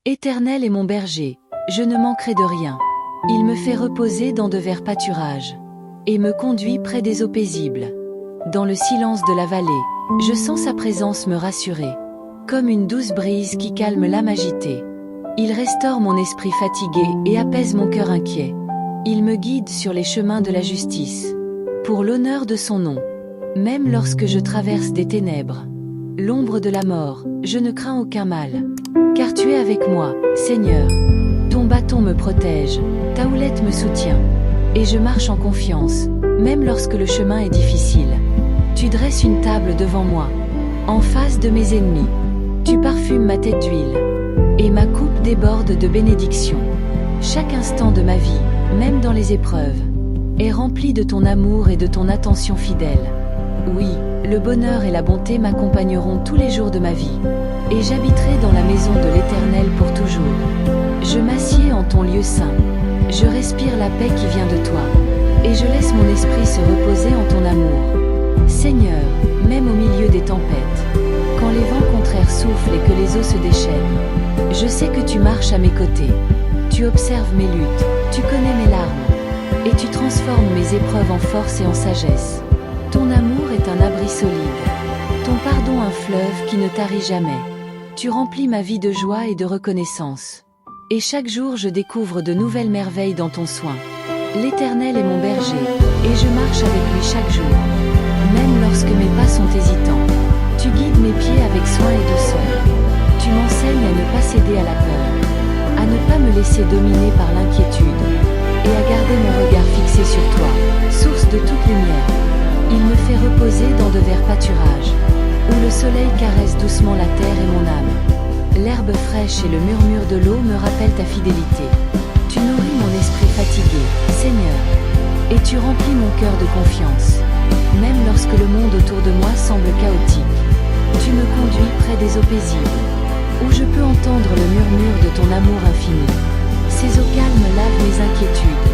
Éternel est mon berger, je ne manquerai de rien. Il me fait reposer dans de verts pâturages, et me conduit près des eaux paisibles. Dans le silence de la vallée, je sens sa présence me rassurer, comme une douce brise qui calme l'âme agitée. Il restaure mon esprit fatigué et apaise mon cœur inquiet. Il me guide sur les chemins de la justice, pour l'honneur de son nom. Même lorsque je traverse des ténèbres, l'ombre de la mort, je ne crains aucun mal. Car tu es avec moi, Seigneur. Ton bâton me protège, ta houlette me soutient. Et je marche en confiance, même lorsque le chemin est difficile. Tu dresses une table devant moi, en face de mes ennemis. Tu parfumes ma tête d'huile, et ma coupe déborde de bénédictions. Chaque instant de ma vie, même dans les épreuves, est rempli de ton amour et de ton attention fidèle. Oui, le bonheur et la bonté m'accompagneront tous les jours de ma vie, et j'habiterai dans la maison de l'Éternel pour toujours. Je m'assieds en ton lieu saint, je respire la paix qui vient de toi, et je laisse mon esprit se reposer en ton amour. Seigneur, même au milieu des tempêtes, quand les vents contraires soufflent et que les eaux se déchaînent, je sais que tu marches à mes côtés. Tu observes mes luttes, tu connais mes larmes, et tu transformes mes épreuves en force et en sagesse. Ton amour est un abri solide, ton pardon un fleuve qui ne tarit jamais. Tu remplis ma vie de joie et de reconnaissance. Et chaque jour je découvre de nouvelles merveilles dans ton soin. L'Éternel est mon berger, et je marche avec lui chaque jour. Même lorsque mes pas sont hésitants, tu guides mes pieds avec soin et douceur. Tu m'enseignes à ne pas céder à la peur, à ne pas me laisser dominer par l'inquiétude, et à garder mon regard fixé sur toi, source de toute lumière. Il me fait reposer dans de verts pâturages, où le soleil caresse doucement la terre et mon âme. L'herbe fraîche et le murmure de l'eau me rappellent ta fidélité. Tu nourris mon esprit fatigué, Seigneur, et tu remplis mon cœur de confiance. Même lorsque le monde autour de moi semble chaotique, tu me conduis près des eaux paisibles, où je peux entendre le murmure de ton amour infini. Ces eaux calmes lavent mes inquiétudes,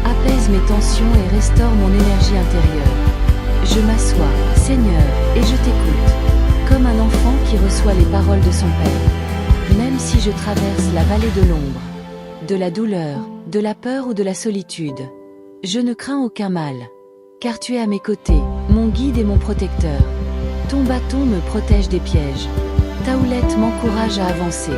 apaisent mes tensions et restaurent mon énergie intérieure. Je m'assois, Seigneur, et je t'écoute, comme un enfant qui reçoit les paroles de son Père. Même si je traverse la vallée de l'ombre, de la douleur, de la peur ou de la solitude, je ne crains aucun mal, car tu es à mes côtés, mon guide et mon protecteur. Ton bâton me protège des pièges, ta houlette m'encourage à avancer,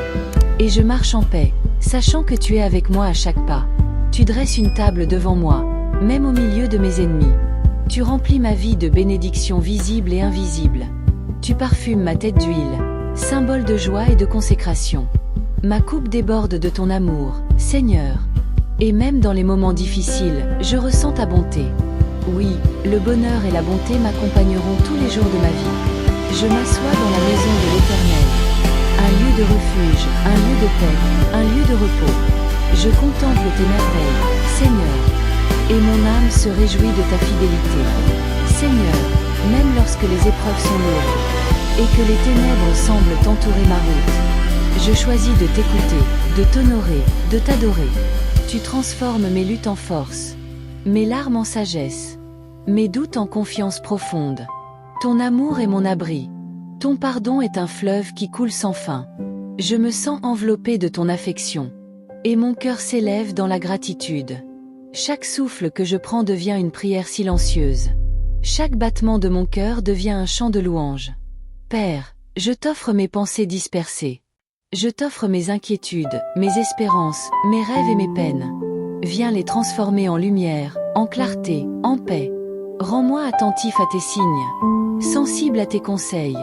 et je marche en paix, sachant que tu es avec moi à chaque pas. Tu dresses une table devant moi, même au milieu de mes ennemis. Tu remplis ma vie de bénédictions visibles et invisibles. Tu parfumes ma tête d'huile, symbole de joie et de consécration. Ma coupe déborde de ton amour, Seigneur. Et même dans les moments difficiles, je ressens ta bonté. Oui, le bonheur et la bonté m'accompagneront tous les jours de ma vie. Je m'assois dans la maison de l'Éternel, un lieu de refuge, un lieu de paix, un lieu de repos. Je contemple tes merveilles, Seigneur, et mon âme se réjouit de ta fidélité. Seigneur, même lorsque les épreuves sont lourdes, et que les ténèbres semblent entourer ma route, je choisis de t'écouter, de t'honorer, de t'adorer. Tu transformes mes luttes en force, mes larmes en sagesse, mes doutes en confiance profonde. Ton amour est mon abri, ton pardon est un fleuve qui coule sans fin. Je me sens enveloppé de ton affection, et mon cœur s'élève dans la gratitude. Chaque souffle que je prends devient une prière silencieuse. Chaque battement de mon cœur devient un chant de louange. Père, je t'offre mes pensées dispersées. Je t'offre mes inquiétudes, mes espérances, mes rêves et mes peines. Viens les transformer en lumière, en clarté, en paix. Rends-moi attentif à tes signes, sensible à tes conseils,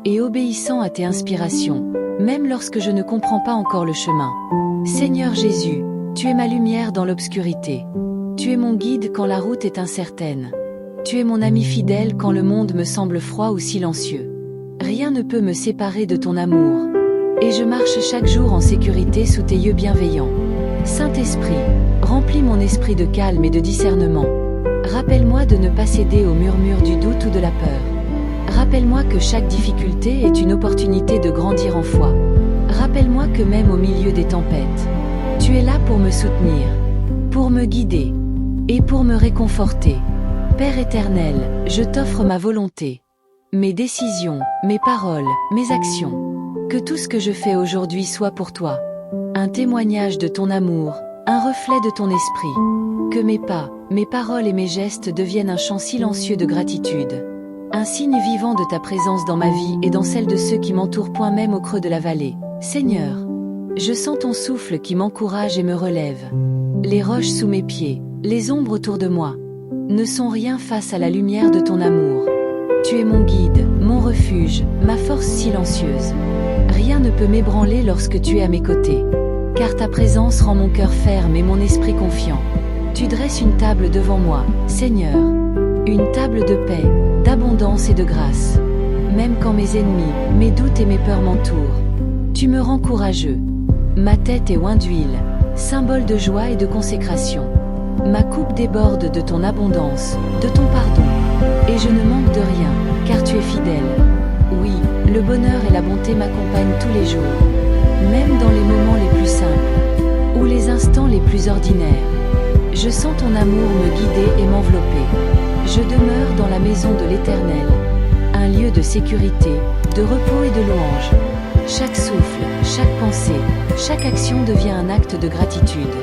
et obéissant à tes inspirations, même lorsque je ne comprends pas encore le chemin. Seigneur Jésus, tu es ma lumière dans l'obscurité. Tu es mon guide quand la route est incertaine. Tu es mon ami fidèle quand le monde me semble froid ou silencieux. Rien ne peut me séparer de ton amour, et je marche chaque jour en sécurité sous tes yeux bienveillants. Saint-Esprit, remplis mon esprit de calme et de discernement. Rappelle-moi de ne pas céder aux murmures du doute ou de la peur. Rappelle-moi que chaque difficulté est une opportunité de grandir en foi. Rappelle-moi que même au milieu des tempêtes, tu es là pour me soutenir, pour me guider, et pour me réconforter. Père éternel, je t'offre ma volonté, mes décisions, mes paroles, mes actions. Que tout ce que je fais aujourd'hui soit pour toi. un témoignage de ton amour, un reflet de ton esprit. Que mes pas, mes paroles et mes gestes deviennent un chant silencieux de gratitude. Un signe vivant de ta présence dans ma vie et dans celle de ceux qui m'entourent, point même au creux de la vallée. Seigneur, je sens ton souffle qui m'encourage et me relève. Les roches sous mes pieds, les ombres autour de moi, ne sont rien face à la lumière de ton amour. Tu es mon guide, mon refuge, ma force silencieuse. Rien ne peut m'ébranler lorsque tu es à mes côtés. Car ta présence rend mon cœur ferme et mon esprit confiant. Tu dresses une table devant moi, Seigneur. Une table de paix, d'abondance et de grâce. Même quand mes ennemis, mes doutes et mes peurs m'entourent, tu me rends courageux. Ma tête est ointe d'huile, symbole de joie et de consécration. Ma coupe déborde de ton abondance, de ton pardon. Et je ne manque de rien, car tu es fidèle. Oui, le bonheur et la bonté m'accompagnent tous les jours. Même dans les moments les plus simples, ou les instants les plus ordinaires. Je sens ton amour me guider et m'envelopper. Je demeure dans la maison de l'Éternel, un lieu de sécurité, de repos et de louange. Chaque souffle, chaque pensée, chaque action devient un acte de gratitude.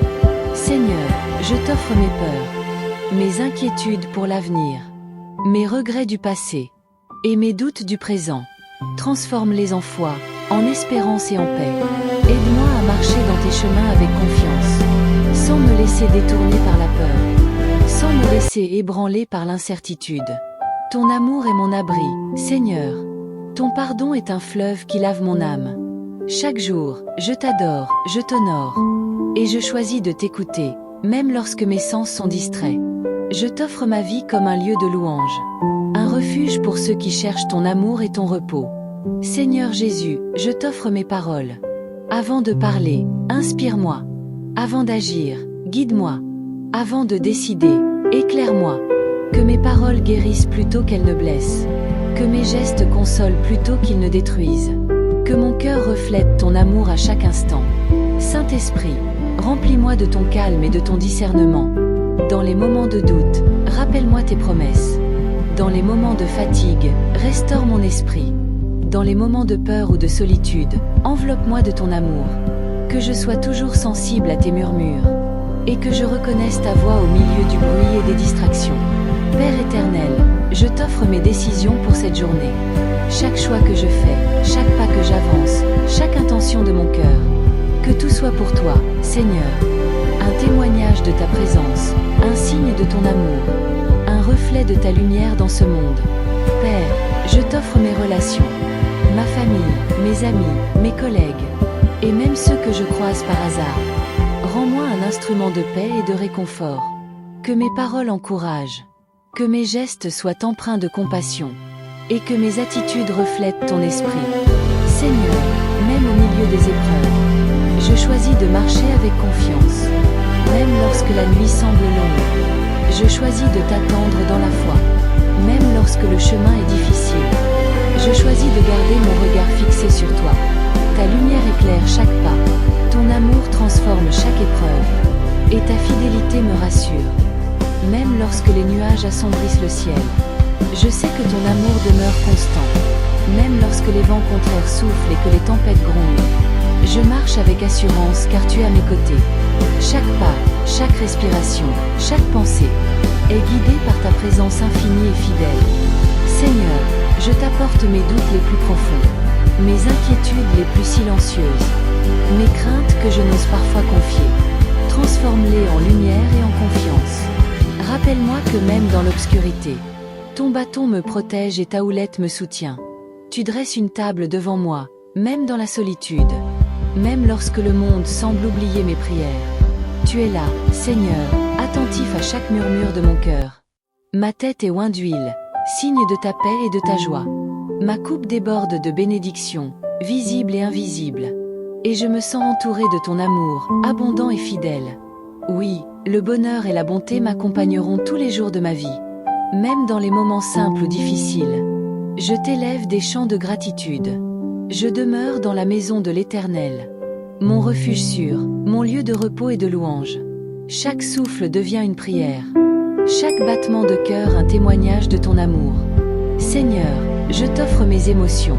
Seigneur, je t'offre mes peurs, mes inquiétudes pour l'avenir, mes regrets du passé et mes doutes du présent. Transforme-les en foi, en espérance et en paix. Aide-moi à marcher dans tes chemins avec confiance, sans me laisser détourner par la peur, sans me laisser ébranler par l'incertitude. Ton amour est mon abri, Seigneur. Ton pardon est un fleuve qui lave mon âme. Chaque jour, je t'adore, je t'honore. Et je choisis de t'écouter, même lorsque mes sens sont distraits. Je t'offre ma vie comme un lieu de louange, un refuge pour ceux qui cherchent ton amour et ton repos. Seigneur Jésus, je t'offre mes paroles. Avant de parler, inspire-moi. Avant d'agir, guide-moi. Avant de décider, éclaire-moi. Que mes paroles guérissent plutôt qu'elles ne blessent. Que mes gestes consolent plutôt qu'ils ne détruisent. Que mon cœur reflète ton amour à chaque instant. Saint-Esprit, remplis-moi de ton calme et de ton discernement. Dans les moments de doute, rappelle-moi tes promesses. Dans les moments de fatigue, restaure mon esprit. Dans les moments de peur ou de solitude, enveloppe-moi de ton amour. Que je sois toujours sensible à tes murmures. Et que je reconnaisse ta voix au milieu du bruit et des distractions. Père éternel, je t'offre mes décisions pour cette journée. Chaque choix que je fais, chaque pas que j'avance, chaque intention de mon cœur. Que tout soit pour toi, Seigneur. Un témoignage de ta présence, un signe de ton amour, un reflet de ta lumière dans ce monde. Père, je t'offre mes relations, ma famille, mes amis, mes collègues, et même ceux que je croise par hasard. Rends-moi un instrument de paix et de réconfort. Que mes paroles encouragent, que mes gestes soient empreints de compassion, et que mes attitudes reflètent ton esprit. Seigneur, même au milieu des épreuves, je choisis de marcher avec confiance. Même lorsque la nuit semble longue, je choisis de t'attendre dans la foi. Même lorsque le chemin est difficile, je choisis de garder mon regard fixé sur toi. Ta lumière éclaire chaque pas, ton amour transforme chaque épreuve, et ta fidélité me rassure. Même lorsque les nuages assombrissent le ciel, je sais que ton amour demeure constant. Même lorsque les vents contraires soufflent et que les tempêtes grondent, je marche avec assurance car tu es à mes côtés. Chaque pas, chaque respiration, chaque pensée est guidée par ta présence infinie et fidèle. Seigneur, je t'apporte mes doutes les plus profonds, mes inquiétudes les plus silencieuses, mes craintes que je n'ose parfois confier. Transforme-les en lumière et en confiance. Rappelle-moi que même dans l'obscurité, ton bâton me protège et ta houlette me soutient. Tu dresses une table devant moi, même dans la solitude. Même lorsque le monde semble oublier mes prières, tu es là, Seigneur, attentif à chaque murmure de mon cœur. Ma tête est ointe d'huile, signe de ta paix et de ta joie. Ma coupe déborde de bénédictions, visibles et invisibles. Et je me sens entouré de ton amour, abondant et fidèle. Oui, le bonheur et la bonté m'accompagneront tous les jours de ma vie. Même dans les moments simples ou difficiles, je t'élève des chants de gratitude. Je demeure dans la maison de l'Éternel, mon refuge sûr, mon lieu de repos et de louange. Chaque souffle devient une prière, chaque battement de cœur un témoignage de ton amour. Seigneur, je t'offre mes émotions.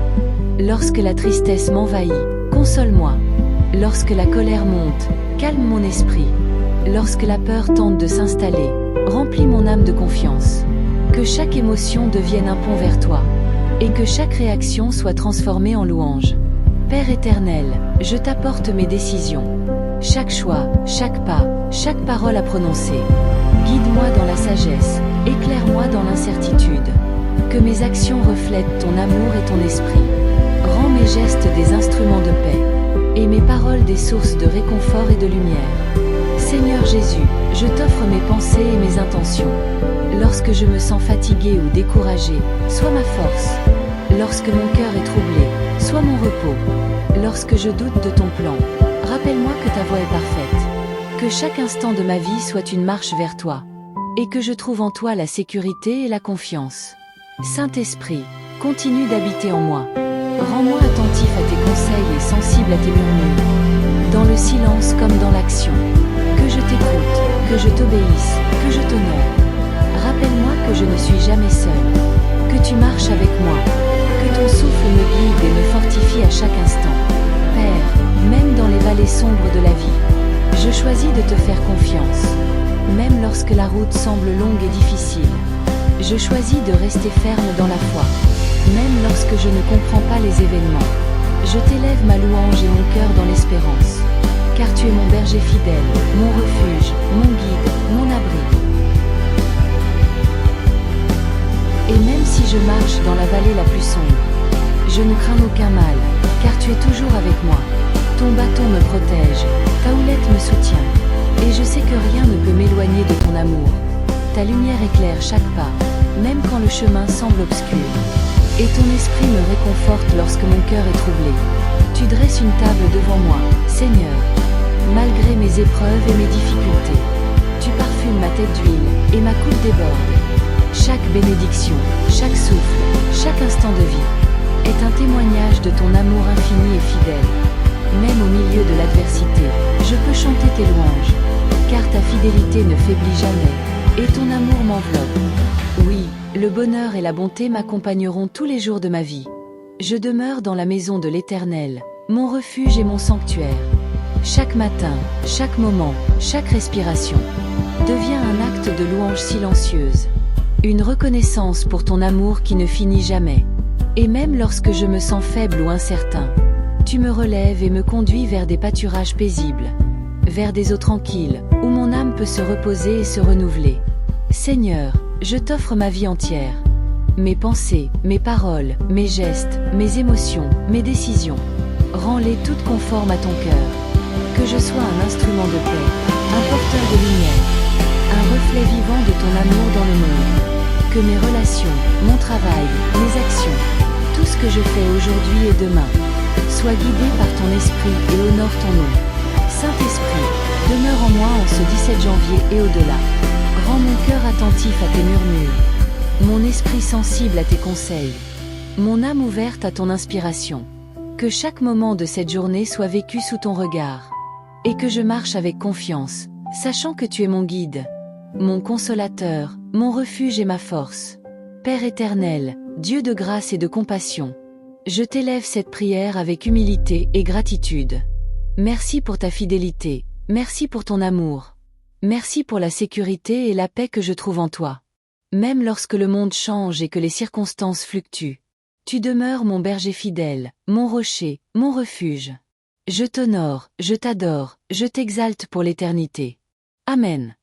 Lorsque la tristesse m'envahit, console-moi. Lorsque la colère monte, calme mon esprit. Lorsque la peur tente de s'installer, remplis mon âme de confiance. Que chaque émotion devienne un pont vers toi, et que chaque réaction soit transformée en louange. Père éternel, je t'apporte mes décisions. Chaque choix, chaque pas, chaque parole à prononcer. Guide-moi dans la sagesse, éclaire-moi dans l'incertitude. Que mes actions reflètent ton amour et ton esprit. Rends mes gestes des instruments de paix, et mes paroles des sources de réconfort et de lumière. Seigneur Jésus, je t'offre mes pensées et mes intentions. Lorsque je me sens fatigué ou découragé, sois ma force. Lorsque mon cœur est troublé, sois mon repos. Lorsque je doute de ton plan, rappelle-moi que ta voie est parfaite. Que chaque instant de ma vie soit une marche vers toi, et que je trouve en toi la sécurité et la confiance. Saint-Esprit, continue d'habiter en moi. Rends-moi attentif à tes conseils et sensible à tes murmures. Dans le silence comme dans l'action. Que je t'écoute, que je t'obéisse, que je t'honore. Rappelle-moi que je ne suis jamais seul. Que tu marches avec moi. Que ton souffle me guide et me fortifie à chaque instant. Père, même dans les vallées sombres de la vie, je choisis de te faire confiance. Même lorsque la route semble longue et difficile, je choisis de rester ferme dans la foi. Même lorsque je ne comprends pas les événements, je t'élève ma louange et mon cœur dans l'espérance. Car tu es mon berger fidèle, mon refuge, mon guide, mon abri. Et même si je marche dans la vallée la plus sombre, je ne crains aucun mal, car tu es toujours avec moi. Ton bâton me protège, ta houlette me soutient, et je sais que rien ne peut m'éloigner de ton amour. Ta lumière éclaire chaque pas, même quand le chemin semble obscur. Et ton esprit me réconforte lorsque mon cœur est troublé. Tu dresses une table devant moi, Seigneur. Malgré mes épreuves et mes difficultés, tu parfumes ma tête d'huile, et ma coupe déborde. Chaque bénédiction, chaque souffle, chaque instant de vie, est un témoignage de ton amour infini et fidèle. Même au milieu de l'adversité, je peux chanter tes louanges, car ta fidélité ne faiblit jamais, et ton amour m'enveloppe. Oui, le bonheur et la bonté m'accompagneront tous les jours de ma vie. Je demeure dans la maison de l'Éternel, mon refuge et mon sanctuaire. Chaque matin, chaque moment, chaque respiration devient un acte de louange silencieuse. Une reconnaissance pour ton amour qui ne finit jamais. Et même lorsque je me sens faible ou incertain, tu me relèves et me conduis vers des pâturages paisibles, vers des eaux tranquilles, où mon âme peut se reposer et se renouveler. Seigneur, je t'offre ma vie entière. Mes pensées, mes paroles, mes gestes, mes émotions, mes décisions. Rends-les toutes conformes à ton cœur. Que je sois un instrument de paix, un porteur de lumière, un reflet vivant de ton amour dans le monde. Que mes relations, mon travail, mes actions, tout ce que je fais aujourd'hui et demain, soit guidé par ton esprit et honore ton nom. Saint-Esprit, demeure en moi en ce 17 janvier et au-delà. Rends mon cœur attentif à tes murmures, mon esprit sensible à tes conseils, mon âme ouverte à ton inspiration. Que chaque moment de cette journée soit vécu sous ton regard, et que je marche avec confiance, sachant que tu es mon guide, mon consolateur, mon refuge et ma force. Père éternel, Dieu de grâce et de compassion, je t'élève cette prière avec humilité et gratitude. Merci pour ta fidélité, merci pour ton amour. Merci pour la sécurité et la paix que je trouve en toi. Même lorsque le monde change et que les circonstances fluctuent, tu demeures mon berger fidèle, mon rocher, mon refuge. Je t'honore, je t'adore, je t'exalte pour l'éternité. Amen.